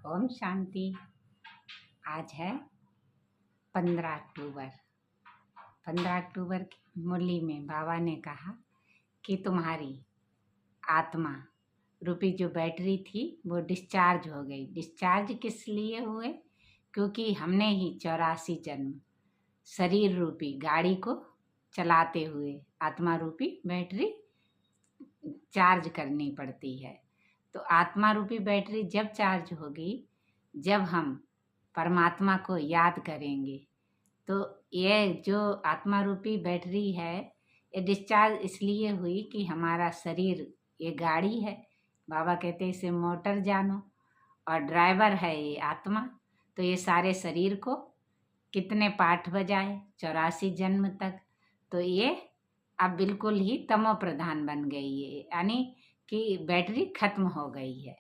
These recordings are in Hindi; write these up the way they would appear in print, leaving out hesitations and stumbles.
ओम शांति। आज है 15 अक्टूबर। 15 अक्टूबर की मुरली में बाबा ने कहा कि तुम्हारी आत्मा रूपी जो बैटरी थी वो डिस्चार्ज हो गई। डिस्चार्ज किस लिए हुए? क्योंकि हमने ही 84 जन्म शरीर रूपी गाड़ी को चलाते हुए आत्मा रूपी बैटरी चार्ज करनी पड़ती है। तो आत्मा रूपी बैटरी जब चार्ज होगी, जब हम परमात्मा को याद करेंगे, तो ये जो आत्मा रूपी बैटरी है ये डिस्चार्ज इसलिए हुई कि हमारा शरीर ये गाड़ी है। बाबा कहते हैं इसे मोटर जानो, और ड्राइवर है ये आत्मा। तो ये सारे शरीर को कितने पाठ बजाए 84 जन्म तक, तो ये अब बिल्कुल ही तमो प्रधान बन गई है, यानी कि बैटरी खत्म हो गई है।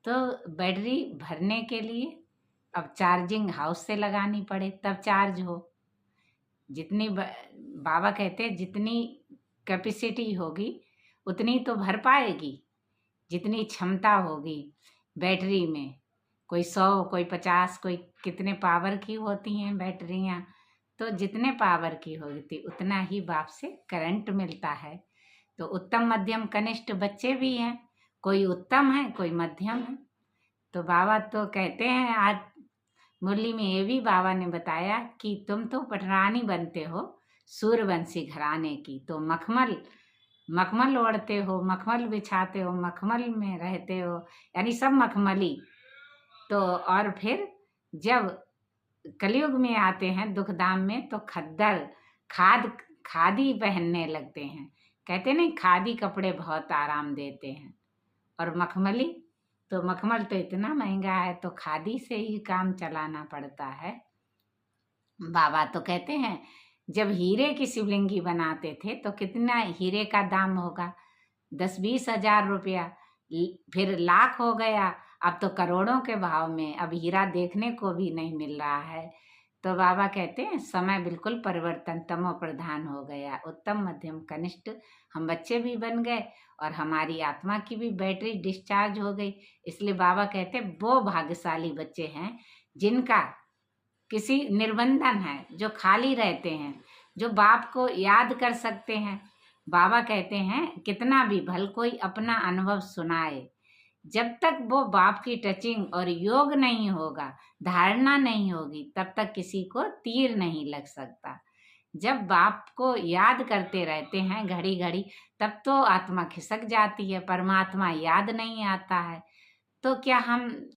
तो बैटरी भरने के लिए अब चार्जिंग हाउस से लगानी पड़े तब चार्ज हो। जितनी बाबा कहते हैं जितनी कैपेसिटी होगी उतनी तो भर पाएगी, जितनी क्षमता होगी बैटरी में। कोई 100, कोई 50, कोई कितने पावर की होती हैं बैटरियाँ। तो जितने पावर की होती उतना ही बाप से करंट मिलता है। तो उत्तम मध्यम कनिष्ठ बच्चे भी हैं, कोई उत्तम है कोई मध्यम है। तो बाबा तो कहते हैं, आज मुरली में ये भी बाबा ने बताया कि तुम तो पटरानी बनते हो सूर्यवंशी घराने की, तो मखमल ओढ़ते हो, मखमल बिछाते हो, मखमल में रहते हो, यानी सब मखमली। तो और फिर जब कलयुग में आते हैं दुख धाम में, तो खद्दर खादी पहनने लगते हैं। कहते नहीं खादी कपड़े बहुत आराम देते हैं, और मखमली तो मखमल तो इतना महंगा है, तो खादी से ही काम चलाना पड़ता है। बाबा तो कहते हैं जब हीरे की शिवलिंगी बनाते थे तो कितना हीरे का दाम होगा, 10-20 हजार रुपया, फिर लाख हो गया, अब तो करोड़ों के भाव में अब हीरा देखने को भी नहीं मिल रहा है। तो बाबा कहते हैं समय बिल्कुल परिवर्तन तमो प्रधान हो गया। उत्तम मध्यम कनिष्ठ हम बच्चे भी बन गए और हमारी आत्मा की भी बैटरी डिस्चार्ज हो गई। इसलिए बाबा कहते हैं वो भाग्यशाली बच्चे हैं जिनका किसी निर्बंधन है, जो खाली रहते हैं, जो बाप को याद कर सकते हैं। बाबा कहते हैं कितना भी भल कोई अपना अनुभव सुनाए, जब तक वो बाप की टचिंग और योग नहीं होगा, धारणा नहीं होगी, तब तक किसी को तीर नहीं लग सकता। जब बाप को याद करते रहते हैं घड़ी घड़ी, तब तो आत्मा खिसक जाती है, परमात्मा याद नहीं आता है। तो क्या हम